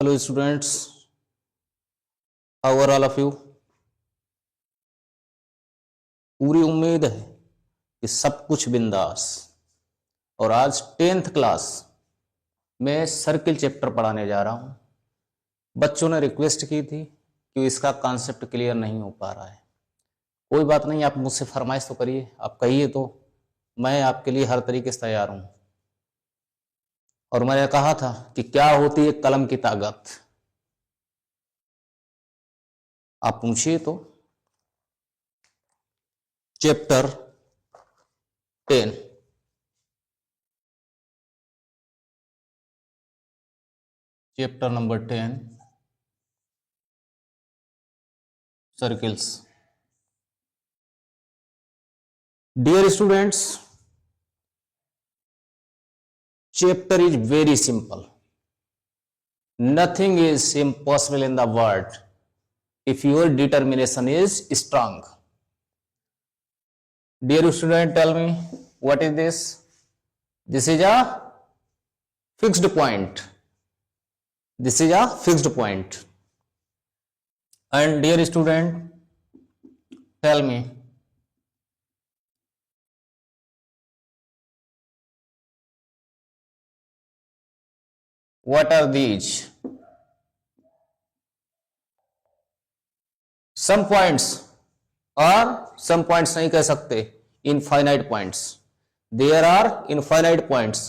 Hello students, how are all of you? पूरी उम्मीद है कि सब कुछ बिंदास। और आज 10th क्लास में सर्किल चैप्टर पढ़ाने जा रहा हूं। बच्चों ने रिक्वेस्ट की थी कि इसका कॉन्सेप्ट क्लियर नहीं हो पा रहा है। कोई बात नहीं, आप मुझसे फरमाइश तो करिए, आप कहिए तो मैं आपके लिए हर तरीके से तैयार हूं। और मैंने कहा था कि क्या होती है कलम की ताकत, आप पूछिए तो। Chapter 10 chapter number 10 circles. Dear students, chapter is very simple. Nothing is impossible in the world if your determination is strong. Dear student, tell me, what is this? This is a fixed point. This is a fixed point. And dear student, tell me, what are these? Some points, or some points नहीं कह सकते, infinite points. There are infinite points,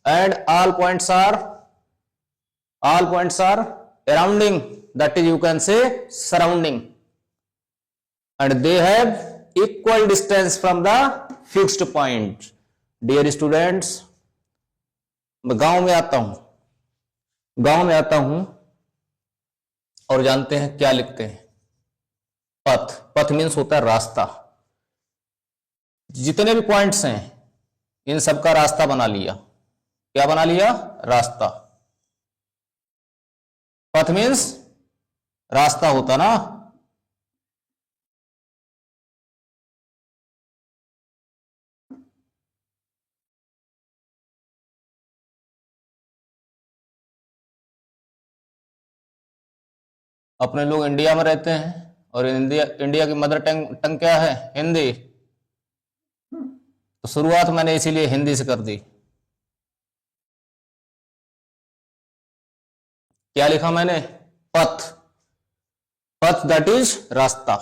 and all points are surrounding, that is you can say surrounding, and they have equal distance from the fixed point. Dear students, मैं गांव में आता हूं और जानते हैं क्या लिखते हैं? पथ मीन्स होता है रास्ता। जितने भी पॉइंट्स हैं इन सबका रास्ता बना लिया। क्या बना लिया? रास्ता। पथ मीन्स रास्ता होता ना। अपने लोग इंडिया में रहते हैं और इंडिया की मदर टंग क्या है? हिंदी। तो शुरुआत मैंने इसीलिए हिंदी से कर दी। क्या लिखा मैंने? पथ दैट इज रास्ता।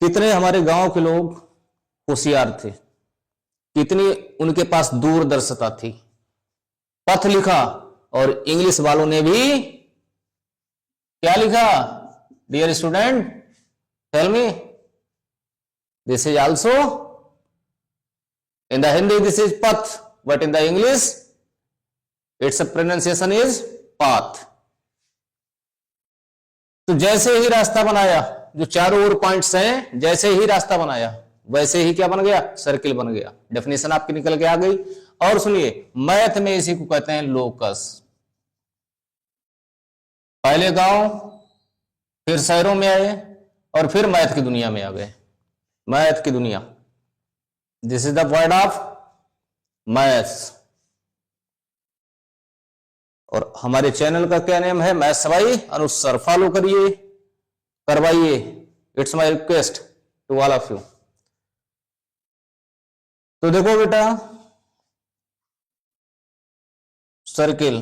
कितने हमारे गांव के लोग होशियार थे, कितनी उनके पास दूरदर्शिता थी। पथ लिखा और इंग्लिश वालों ने भी क्या लिखा? Dear student, tell me, this is also in the Hindi this is path, but in the English its pronunciation is path. तो जैसे ही रास्ता बनाया, जो चारों ओर पॉइंट्स हैं, जैसे ही रास्ता बनाया वैसे ही क्या बन गया? सर्किल बन गया। डेफिनेशन आपकी निकल के आ गई। और सुनिए, मैथ में इसी को कहते हैं लोकस। पहले गांव, फिर शहरों में आए और फिर मैथ की दुनिया में आ गए। मैथ की दुनिया, this is the word of maths. और हमारे चैनल का क्या नेम है? मैथ्स बाय अनुसर। फॉलो करिए, करवाइए, it's my request to all of you. तो देखो बेटा, सर्किल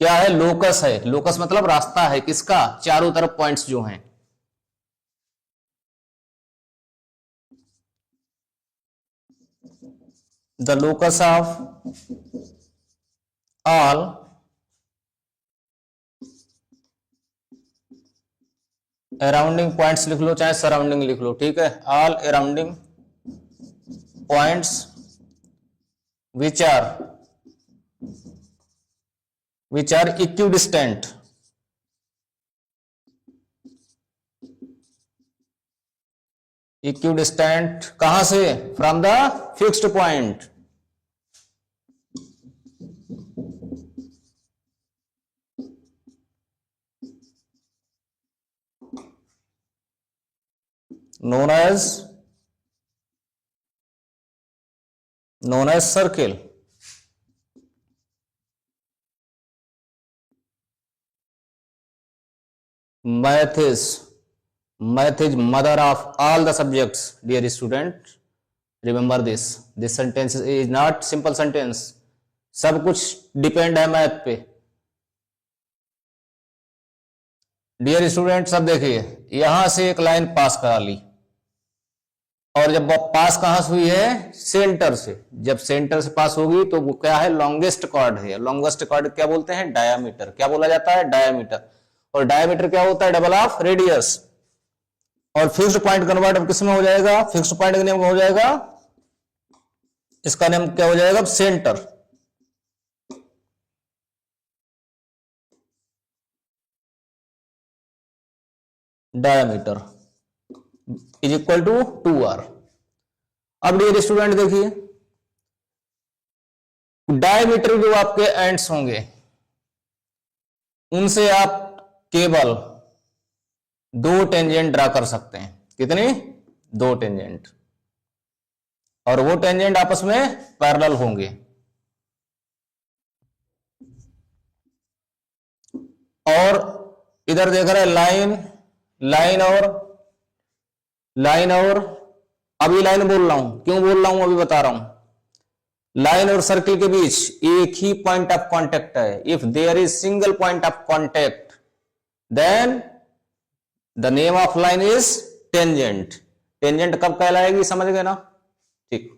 क्या है? लोकस है। लोकस मतलब रास्ता है। किसका? चारों तरफ पॉइंट्स जो हैं। The locus of all अराउंडिंग points लिख लो, चाहे सराउंडिंग लिख लो, ठीक है। All अराउंडिंग points which are equidistant कहां से? From the fixed point. known as circle। Math is mother of all the subjects, dear student. Remember this. This sentence is not simple sentence. सब कुछ depend है math पे। Dear student, सब देखिए, यहां से एक लाइन पास करा ली, और जब पास कहां से हुई है? सेंटर से। जब सेंटर से पास होगी तो वो क्या है? लॉन्गेस्ट कॉर्ड है। लॉन्गेस्ट कॉर्ड क्या बोलते हैं? डायामीटर। क्या बोला जाता है? डायामीटर। और डायामीटर क्या होता है? Double of radius. और फिक्स्ड पॉइंट कन्वर्ट अब किस में हो जाएगा? फिक्स्ड पॉइंट का नेम हो जाएगा, इसका नेम क्या हो जाएगा? Centre. Diameter is equal to 2r। अब डियर स्टूडेंट देखिए, डायमीटर जो आपके एंड्स होंगे उनसे आप केवल 2 टेंजेंट ड्रा कर सकते हैं। कितनी? 2 टेंजेंट। और वो टेंजेंट आपस में पैरेलल होंगे। और इधर देख रहे हैं लाइन, लाइन और अभी लाइन बोल रहा हूं, क्यों बोल रहा हूं अभी बता रहा हूं। लाइन और सर्किल के बीच एक ही पॉइंट ऑफ कांटेक्ट है। If there is single point of contact then the name of line is tangent. Tangent कब कहलाएगी? समझ गए ना? ठीक।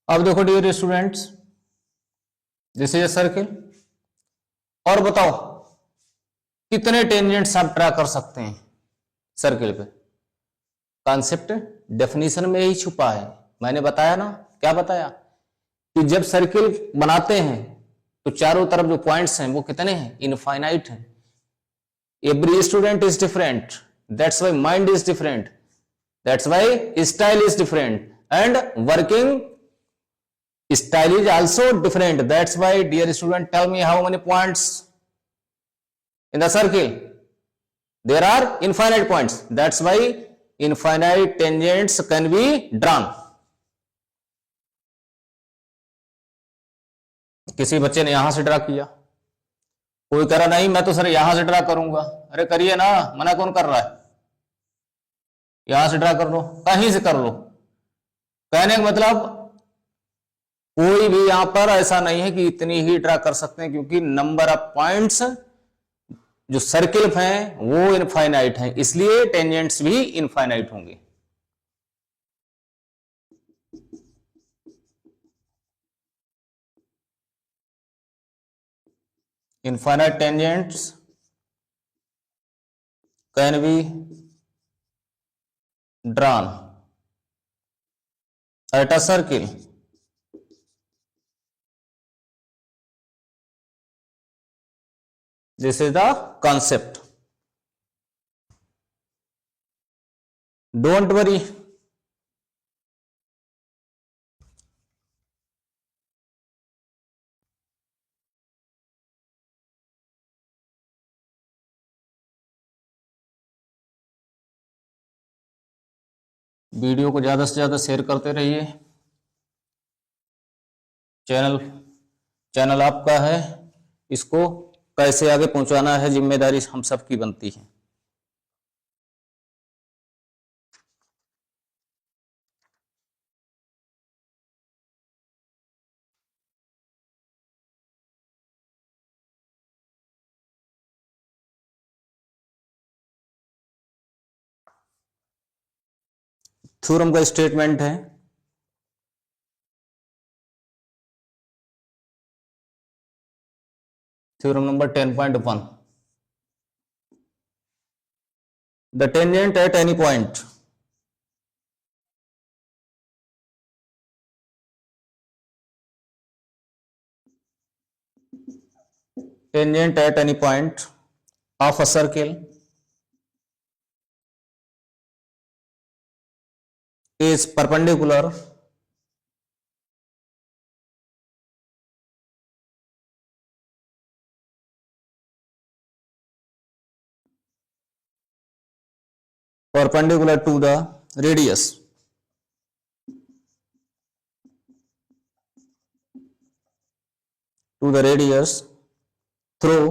अब देखो dear students, this is a circle. और बताओ कितने टेंजेंट्स आप ड्रा कर सकते हैं सर्किल पे? कॉन्सेप्ट डेफिनेशन में ही छुपा है। मैंने बताया ना, क्या बताया? कि जब सर्किल बनाते हैं तो चारों तरफ जो पॉइंट्स हैं वो कितने हैं? इनफाइनाइट हैं। Every student is different, that's why mind is different, that's why style is different, and working style is also different. That's why, dear student, tell me how many points in the circle? There are infinite points. That's why infinite tangents can be drawn. किसी बच्चे ने यहां से draw किया, कोई कह रहा नहीं मैं तो सर यहां से ड्रा करूंगा। अरे करिए ना, मना कौन कर रहा है? यहां से ड्रा कर लो, कहीं से कर लो। कहने का मतलब कोई भी यहां पर ऐसा नहीं है कि इतनी ही ड्रा कर सकते हैं, क्योंकि नंबर ऑफ पॉइंट्स जो सर्किल हैं वो इनफाइनाइट हैं, इसलिए टेंजेंट्स भी इनफाइनाइट होंगे। Infinite tangents can be drawn at a circle This is the concept. Don't worry. Video को ज़्यादा से ज़्यादा शेयर करते रहिए। चैनल आपका है, इसको कैसे आगे पहुंचाना है जिम्मेदारी हम सबकी बनती है। थ्योरम का स्टेटमेंट है, theorem number 10.1। The tangent at any point tangent at any point of a circle is perpendicular perpendicular to the radius through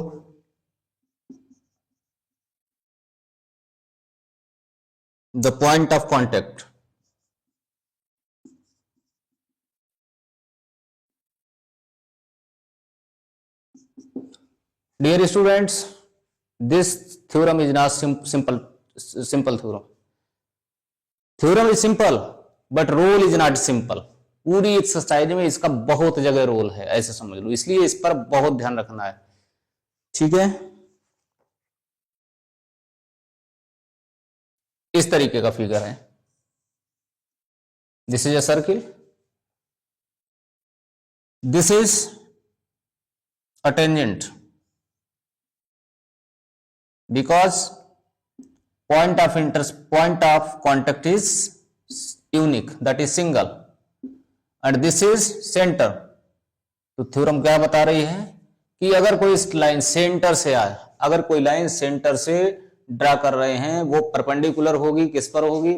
the point of contact. Dear students, this theorem is not simple theorem. Theorem is simple, but role is not simple. पूरी exercise में इसका बहुत जगह role है, ऐसे समझ लो, इसलिए इस पर बहुत ध्यान रखना है, ठीक है। इस तरीके का फिगर है, this is a circle, this is a tangent, because point of contact is unique, that is single, and this is center. तो थ्योरम क्या बता रही है कि अगर कोई लाइन सेंटर से आए, अगर कोई लाइन सेंटर से ड्रा कर रहे हैं, वो परपेंडिकुलर होगी, किस पर होगी,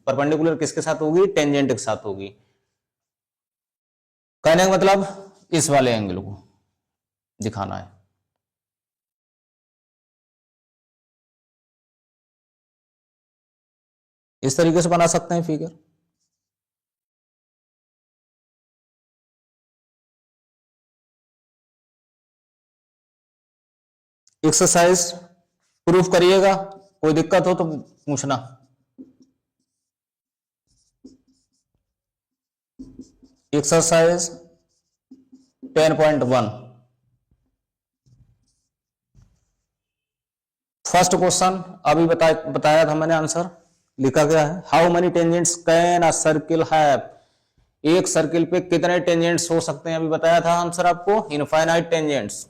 परपेंडिकुलर किसके साथ होगी, टेंजेंट के साथ होगी। कहने का मतलब इस वाले एंगल को दिखाना है। इस तरीके से बना सकते हैं फिगर। एक्सरसाइज प्रूफ करिएगा, कोई दिक्कत हो तो पूछना। एक्सरसाइज 10.1 फर्स्ट क्वेश्चन अभी बताया था मैंने, आंसर लिखा गया है। How many tangents can a circle have, एक सर्किल पे कितने टेंजेंट्स हो सकते हैं, अभी बताया था आंसर आपको, infinite tangents.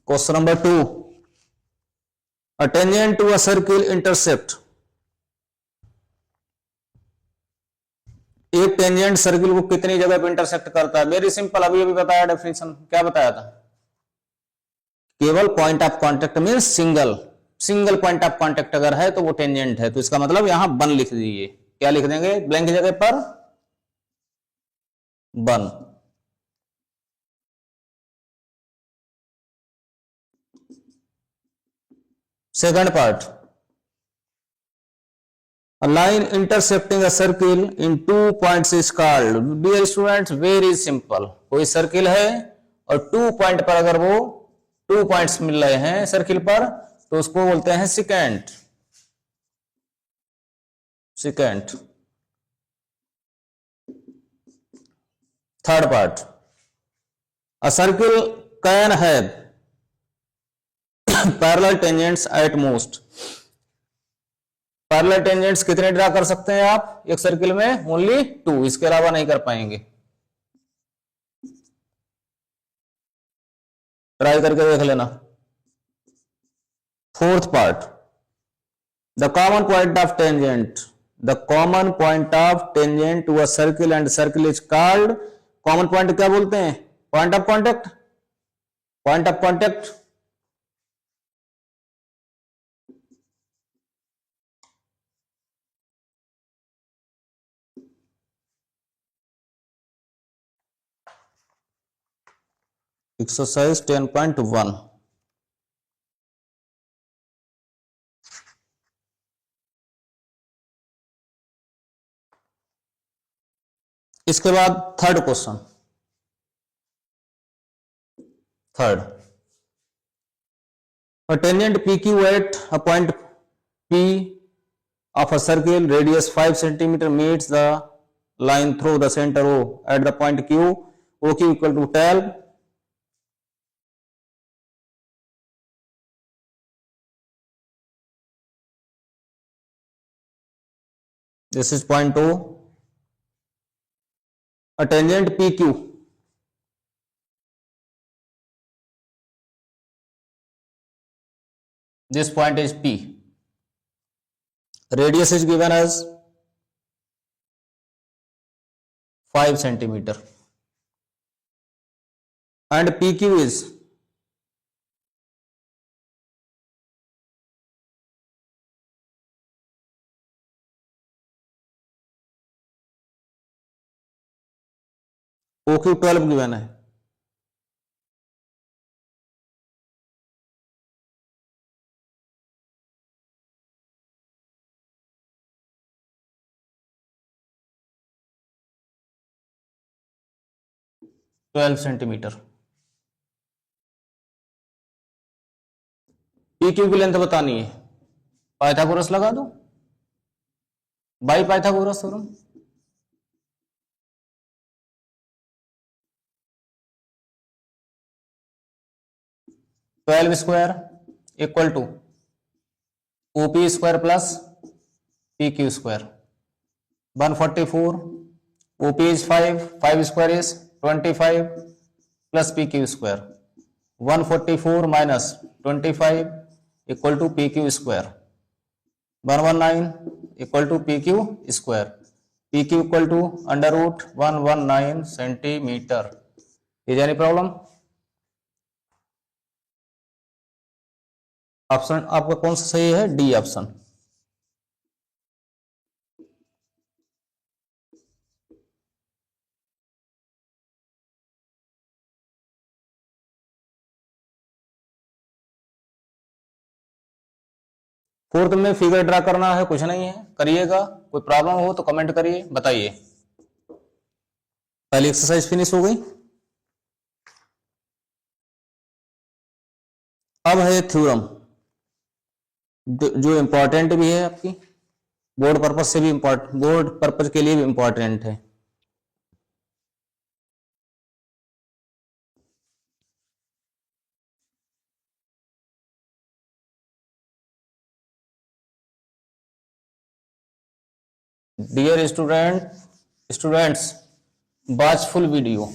Question number 2, a tangent to a circle intercept, एक टेंजेंट सर्किल को कितनी जगह पे इंटरसेक्ट करता है। वेरी सिंपल, अभी बताया डेफिनेशन, क्या बताया था, केवल point of contact means single point of contact अगर है तो वो टेंजेंट है। तो इसका मतलब यहां वन लिख दीजिए, क्या लिख देंगे, ब्लैंक की जगह पर one. Second part, a line intercepting a circle in 2 points is called, dear students very simple, कोई सर्किल है और 2 पॉइंट पर अगर वो 2 पॉइंट्स मिल रहे हैं सर्किल पर तो उसको बोलते हैं secant. Third part, a circle can have parallel tangents at most, parallel tangents कितने ड्रा कर सकते हैं आप एक सर्किल में, ओनली 2, इसके अलावा नहीं कर पाएंगे। ट्राई करके देख लेना। Fourth part, the common point of tangent to a circle and circle is called, common point क्या बोलते हैं, पॉइंट ऑफ कॉन्टेक्ट। एक्सरसाइज 10.1, इसके बाद third question, a tangent PQ at a point P of a circle radius 5 cm meets the line through the center O at the point Q, OQ equal to 12, this is point O, a tangent PQ, this point is P, radius is given as 5 centimeter, and PQ is OQ 12 given है, twelve centimetre. PQ की length बतानी है, Pythagoras लगा दो, by Pythagoras theorem. Twelve square equal to OP square plus PQ square, 144, OP is 5, 5 square is 25 plus PQ square, 144 minus 25 equal to PQ square, 119 equal to PQ square, PQ equal to under root 119 centimeter. Is any problem? Option आपका कौन सा सही है? D option. Fourth में figure draw करना है, कुछ नहीं है, करिएगा। कोई प्रॉब्लम हो तो कमेंट करिए, बताइए। पहली एक्सरसाइज फिनिश हो गई। अब है थ्योरम, जो इंपॉर्टेंट भी है, आपकी बोर्ड पर्पज से भी बोर्ड पर्पज के लिए भी इंपॉर्टेंट है। Dear students, watch full video.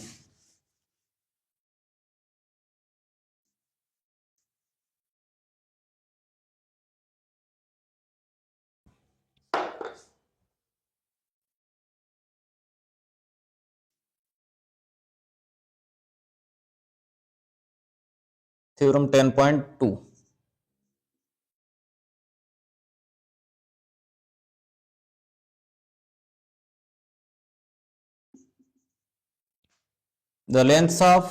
Theorem 10.2। The lengths of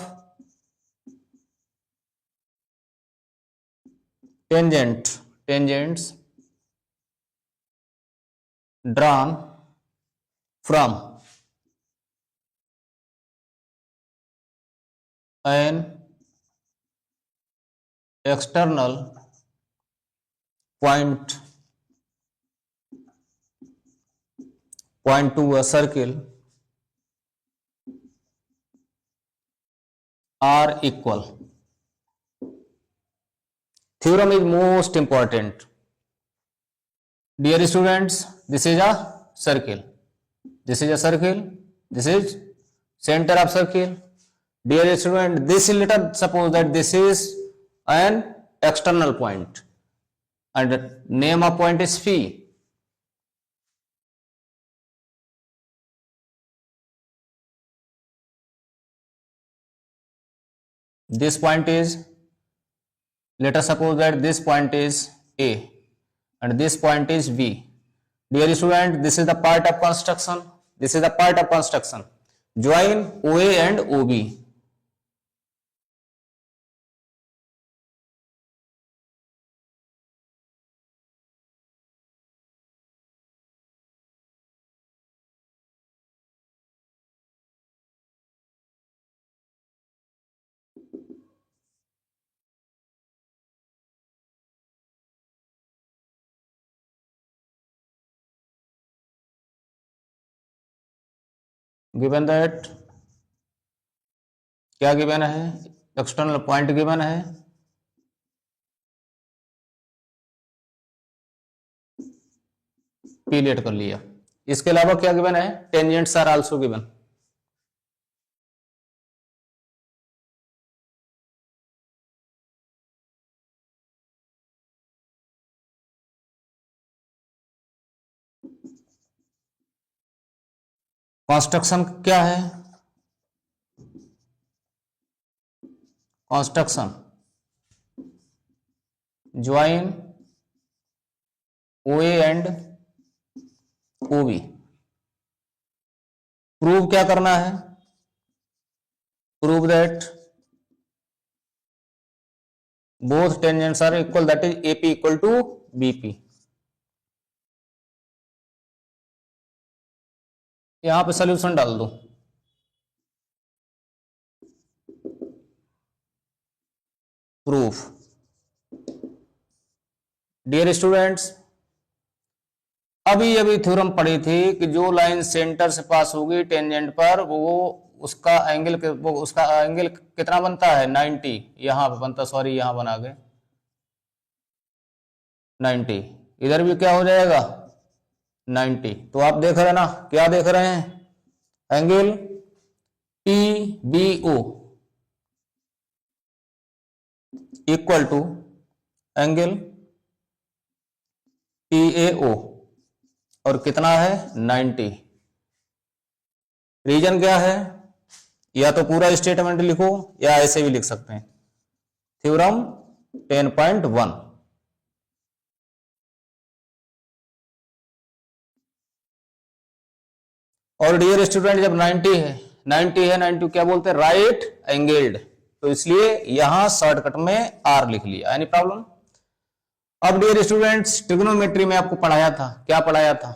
tangents drawn from an external point to a circle are equal. Theorem is most important. Dear students, this is a circle. This is a circle. This is center of circle. Dear student, this is, let us suppose that this is an external point and name of point is phi. This point is, let us suppose that this point is A and this point is B. Dear student, this is the part of construction. This is the part of construction. Join OA and OB. Given that, क्या given है? External point given है, P let कर लिया। इसके अलावा क्या given है? Tangents are also given. Construction क्या है? Construction join OA and OB। Prove क्या करना है? Prove that both tangents are equal, that is AP equal to BP। यहां पे सोल्यूशन डाल दो। प्रूफ। डियर स्टूडेंट्स, अभी अभी थ्योरम पढ़ी थी कि जो लाइन सेंटर से पास होगी टेंजेंट पर, वो उसका एंगल कितना बनता है? 90। यहां पे बनता, सॉरी यहां बना गए 90। इधर भी क्या हो जाएगा? 90। तो आप देख रहे हैं ना, क्या देख रहे हैं? Angle PBO equal to angle PAO, और कितना है? 90। रीजन क्या है? या तो पूरा स्टेटमेंट लिखो या ऐसे भी लिख सकते हैं। थ्योरम 10.1। और डियर स्टूडेंट, जब 90 है 90 क्या बोलते हैं? Right angled. तो इसलिए यहां शॉर्टकट में R लिख लिया। Any problem? अब डियर स्टूडेंट्स, ट्रिग्नोमेट्री में आपको पढ़ाया था, क्या पढ़ाया था?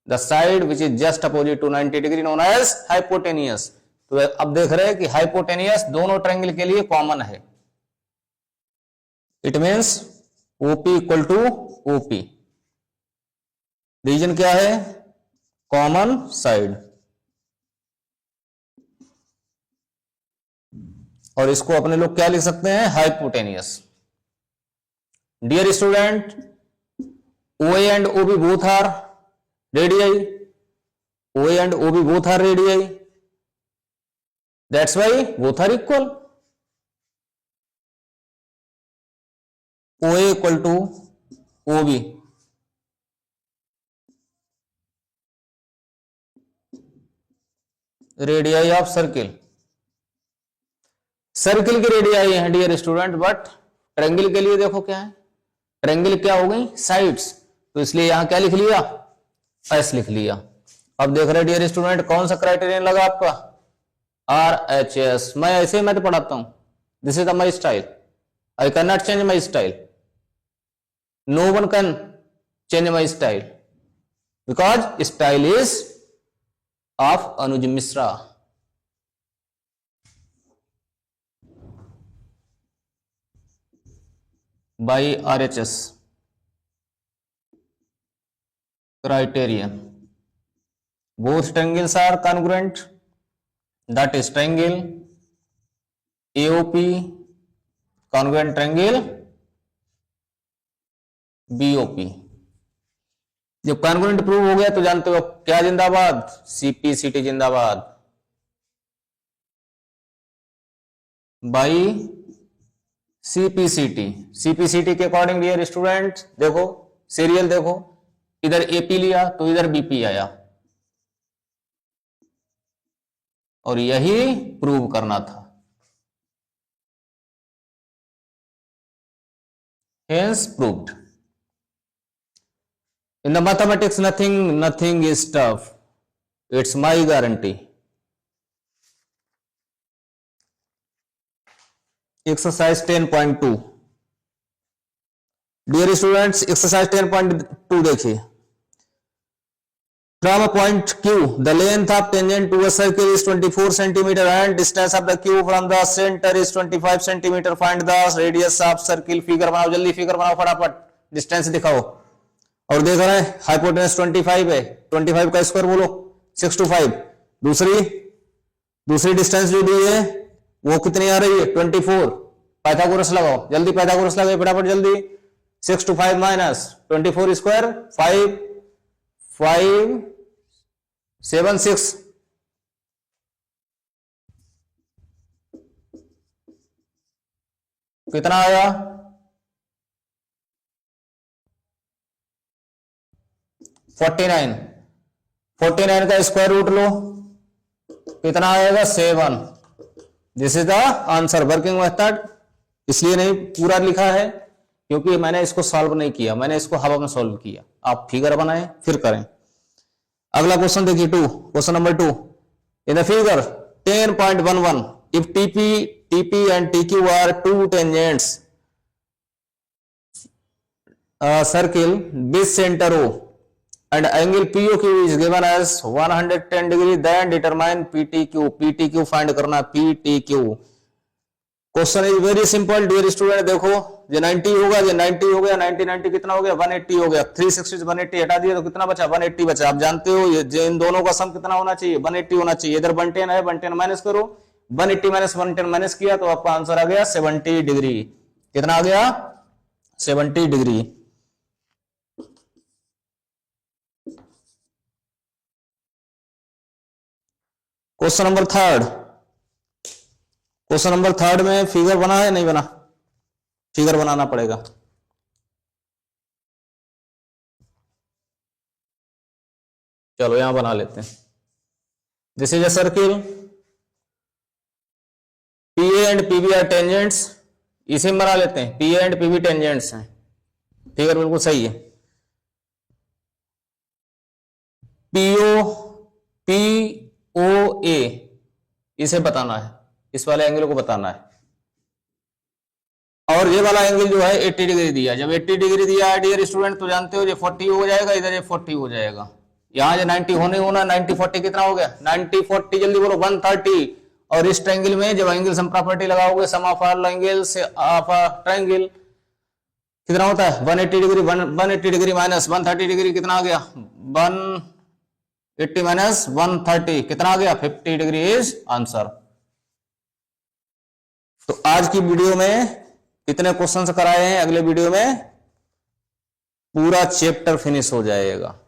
The side which is just opposite to 90 degree known as hypotenuse. तो अब देख रहे हैं कि हाइपोटेनियस दोनों ट्रायंगल के लिए कॉमन है। It means OP equal to OP। Reason क्या है? Common side. और इसको अपने लोग क्या लिख सकते हैं? Hypotenuse. Dear student, OA and OB both are radii. OA and OB both are radii. That's why both are equal. OA equal to OB. Radii of circle. Circle की रेडियाई है डियर स्टूडेंट, बट ट्रायंगल के लिए देखो क्या है? Triangle क्या हो गई? साइड्स। तो इसलिए यहां क्या लिख लिया? S लिख लिया। अब देख रहे डियर स्टूडेंट, कौन सा क्राइटेरियन लगा आपका? RHS। मैं ऐसे ही मैं तो पढ़ाता हूं। This is my style. I can not change my style. No one can change my style, because style is of Anuj Mishra. by RHS criterion. Both triangles are congruent, that is triangle AOP congruent triangle BOP। जब congruent prove हो गया तो जानते हो क्या जिंदाबाद? CPCT जिंदाबाद। By CPCT के अकॉर्डिंग डियर स्टूडेंट देखो, सीरियल देखो, इधर AP लिया तो इधर BP आया, और यही प्रूव करना था। Hence proved. In the mathematics, nothing is tough. It's my guarantee. Exercise 10.2. Dear students, exercise 10.2 देखिए। From a point Q, the length of tangent to a circle is 24 centimeter and distance of the Q from the center is 25 centimeter. Find the radius of circle. Figure बनाओ, जल्दी figure बनाओ फटाफट, distance दिखाओ। और देख रहे हैं hypotenuse 25 है, 25 का स्क्वायर बोलो 625। दूसरी डिस्टेंस जो दी है वो कितनी आ रही है? 24। पाइथागोरस लगाओ, जल्दी पाइथागोरस लगाओ फटाफट जल्दी। 6 to 5 माइनस 24 स्क्वायर 576 कितना आया? 49 का स्क्वायर रूट लो, कितना आएगा? 7। This is the answer working method. इसलिए नहीं पूरा लिखा है क्योंकि मैंने इसको सॉल्व नहीं किया, मैंने इसको हवा में सॉल्व किया। आप फिगर बनाएं फिर करें। अगला क्वेश्चन देखिए, question number 2। In the figure 10.11 if TP and TQ are two tangents circle with center O and angle POQ is given as 110 degree, then determine PTQ। PTQ find करना, PTQ। Question is very simple dear student. देखो ये 90 होगा, ये 90 हो गया, 90 कितना हो गया, 180 हो गया। 360 से 180 हटा दिया तो कितना बचा, 180 बचा। आप जानते हो ये इन दोनों का सम कितना होना चाहिए, 180 होना चाहिए। इधर 110 है, 110 माइनस करो, 180 माइनस 110 माइनस किया तो आपका आंसर आ गया 70 डिग्री। कितना आ गया, 70 degree. Question number 3। Question number 3 में फिगर बना है नहीं बना, फिगर बनाना पड़ेगा। चलो यहां बना लेते हैं। This is a circle, PA and PB are tangents. इसे में बना लेते हैं, PA एंड PB टेंजेंट्स हैं। फिगर बिल्कुल सही है। POA इसे बताना है, इस वाले एंगल को बताना है। और ये वाला एंगल जो है 80 डिग्री दिया। जब 80 डिग्री दिया है डियर स्टूडेंट तो जानते हो ये 40 हो जाएगा, इधर ये 40 हो जाएगा। यहाँ जो 90 होने होना, 90 40 कितना हो गया, 90 40 जल्दी बोलो 130। और इस ट्रायंगल में जब एंगल सम प्रॉपर्टी लगाओगे, sum of all angles of a triangle कितना होता है 180 डिग्री। 180 डिग्री माइनस 130 डिग्री कितना आ गया, 180 माइनस 130 कितना आ गया, 50 डिग्री इज आंसर। तो आज की वीडियो में कितने क्वेश्चंस कराए हैं, अगले वीडियो में पूरा चैप्टर फिनिश हो जाएगा।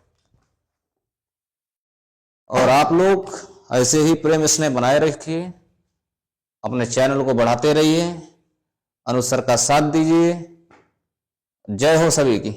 और आप लोग ऐसे ही प्रेम स्नेह बनाए रखिए, अपने चैनल को बढ़ाते रहिए, अनुज सर का साथ दीजिए। जय हो सभी की।